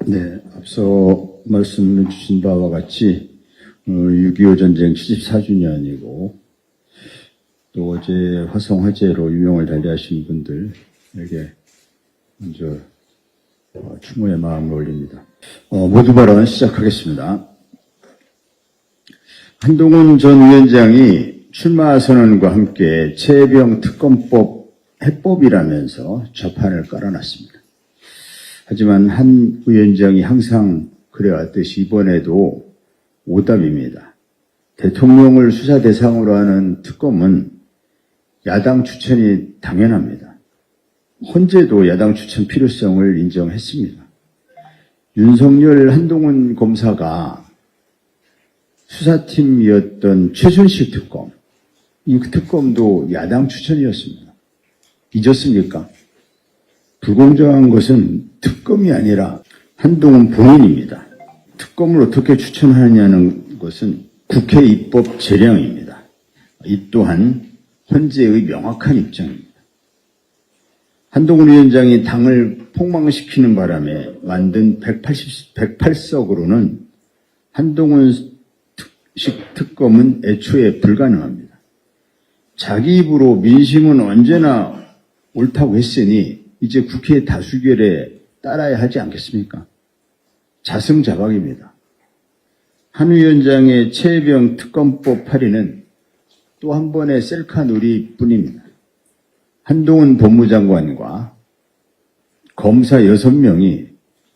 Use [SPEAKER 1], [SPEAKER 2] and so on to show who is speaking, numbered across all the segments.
[SPEAKER 1] 네, 앞서 말씀해 주신 바와 같이 6.25 전쟁 74주년이고 또 어제 화성 화재로 유명을 달리하신 분들에게 먼저 추모의 마음을 올립니다. 모두 발언 시작하겠습니다. 한동훈 전 위원장이 출마 선언과 함께 최혜병 특검법 해법이라면서 좌판을 깔아놨습니다. 하지만 한 위원장이 항상 그래왔듯이 이번에도 오답입니다. 대통령을 수사 대상으로 하는 특검은 야당 추천이 당연합니다. 헌재도 야당 추천 필요성을 인정했습니다. 윤석열 한동훈 검사가 수사팀이었던 최순실 특검, 이 특검도 야당 추천이었습니다. 잊었습니까? 불공정한 것은 특검이 아니라 한동훈 본인입니다. 특검을 어떻게 추천하느냐는 것은 국회 입법 재량입니다. 이 또한 헌재의 명확한 입장입니다. 한동훈 위원장이 당을 폭망시키는 바람에 만든 108석으로는 한동훈식 특검은 애초에 불가능합니다. 자기 입으로 민심은 언제나 옳다고 했으니 이제 국회 다수결에 따라야 하지 않겠습니까? 자승자박입니다. 한 위원장의 최혜병 특검법 발의는 또 한 번의 셀카놀이 뿐입니다. 한동훈 법무장관과 검사 6명이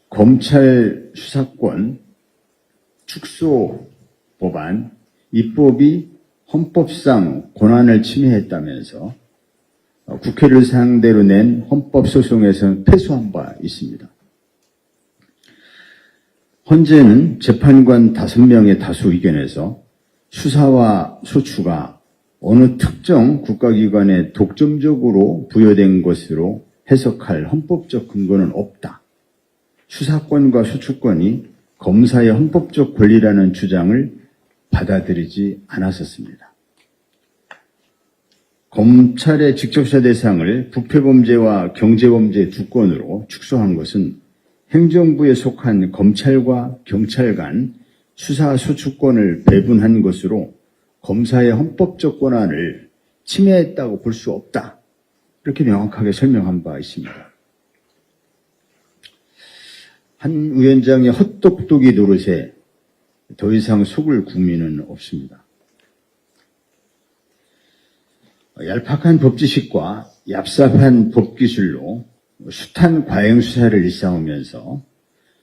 [SPEAKER 1] 검찰 수사권 축소 법안 입법이 헌법상 권한을 침해했다면서 국회를 상대로 낸 헌법소송에서 패소한 바 있습니다. 헌재는 재판관 5명의 다수 의견에서 수사와 소추가 어느 특정 국가기관에 독점적으로 부여된 것으로 해석할 헌법적 근거는 없다. 수사권과 소추권이 검사의 헌법적 권리라는 주장을 받아들이지 않았었습니다. 검찰의 직접수사 대상을 부패범죄와 경제범죄 2건으로 축소한 것은 행정부에 속한 검찰과 경찰 간 수사 소추권을 배분한 것으로 검사의 헌법적 권한을 침해했다고 볼 수 없다. 이렇게 명확하게 설명한 바 있습니다. 한 위원장의 헛똑똑이 노릇에 더 이상 속을 국민은 없습니다. 얄팍한 법지식과 얍삽한 법기술로 숱한 과잉 수사를 일삼으면서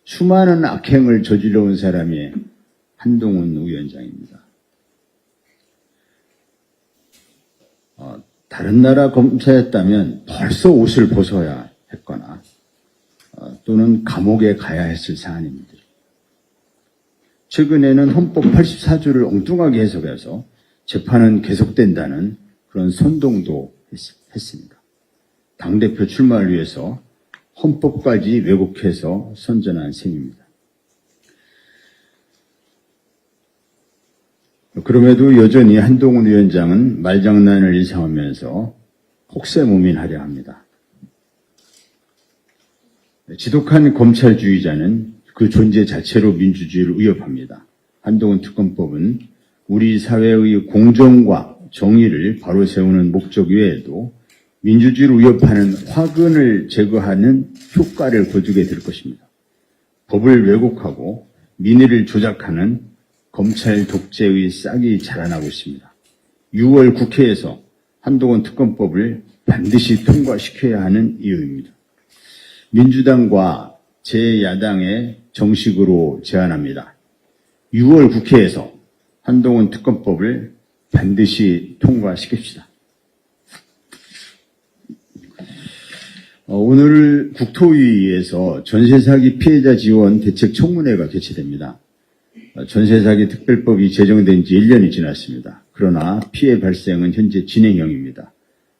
[SPEAKER 1] 수많은 악행을 저질러온 사람이 한동훈 위원장입니다. 다른 나라 검사였다면 벌써 옷을 벗어야 했거나 또는 감옥에 가야 했을 사안입니다. 최근에는 헌법 84조를 엉뚱하게 해석해서 재판은 계속된다는 그런 선동도 했습니다. 당대표 출마를 위해서 헌법까지 왜곡해서 선전한 셈입니다. 그럼에도 여전히 한동훈 위원장은 말장난을 일삼으면서 혹세무민하려 합니다. 지독한 검찰주의자는 그 존재 자체로 민주주의를 위협합니다. 한동훈 특검법은 우리 사회의 공정과 정의를 바로 세우는 목적 외에도 민주주의를 위협하는 화근을 제거하는 효과를 거두게 될 것입니다. 법을 왜곡하고 민의를 조작하는 검찰 독재의 싹이 자라나고 있습니다. 6월 국회에서 한동훈 특검법을 반드시 통과시켜야 하는 이유입니다. 민주당과 제 야당에 정식으로 제안합니다. 6월 국회에서 한동훈 특검법을 반드시 통과시킵시다. 오늘 국토위에서 전세사기 피해자 지원 대책 청문회가 개최됩니다. 전세사기 특별법이 제정된 지 1년이 지났습니다. 그러나 피해 발생은 현재 진행형입니다.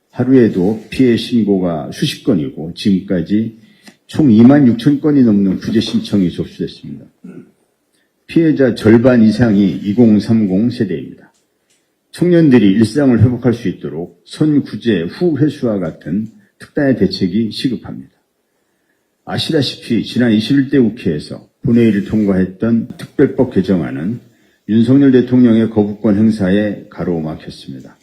[SPEAKER 1] 하루에도 피해 신고가 수십 건이고 지금까지 총 2만 6천 건이 넘는 구제 신청이 접수됐습니다. 피해자 절반 이상이 2030 세대입니다. 청년들이 일상을 회복할 수 있도록 선구제, 후회수와 같은 특단의 대책이 시급합니다. 아시다시피 지난 21대 국회에서 본회의를 통과했던 특별법 개정안은 윤석열 대통령의 거부권 행사에 가로막혔습니다.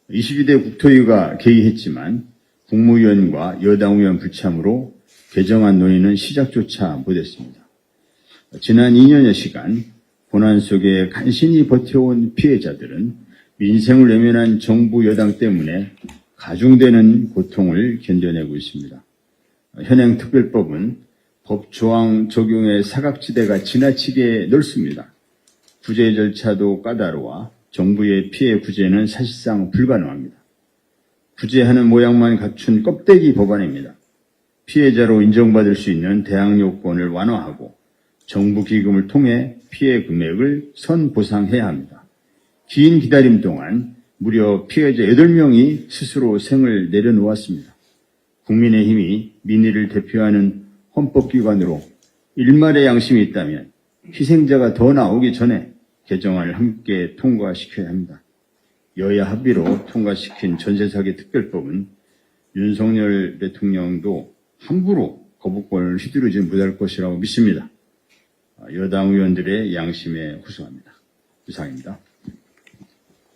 [SPEAKER 1] 22대 국토위가 개의했지만 국무위원과 여당 의원 불참으로 개정안 논의는 시작조차 못했습니다. 지난 2년여 시간 고난 속에 간신히 버텨온 피해자들은 민생을 외면한 정부 여당 때문에 가중되는 고통을 견뎌내고 있습니다. 현행 특별법은 법 조항 적용의 사각지대가 지나치게 넓습니다. 구제 절차도 까다로워 정부의 피해 구제는 사실상 불가능합니다. 구제하는 모양만 갖춘 껍데기 법안입니다. 피해자로 인정받을 수 있는 대항 요건을 완화하고 정부 기금을 통해 피해 금액을 선보상해야 합니다. 긴 기다림 동안 무려 피해자 8명이 스스로 생을 내려놓았습니다. 국민의힘이 민의를 대표하는 헌법기관으로 일말의 양심이 있다면 희생자가 더 나오기 전에 개정안을 함께 통과시켜야 합니다. 여야 합의로 통과시킨 전세사기 특별법은 윤석열 대통령도 함부로 거부권을 휘두르지 못할 것이라고 믿습니다. 여당 의원들의 양심에 호소합니다. 이상입니다.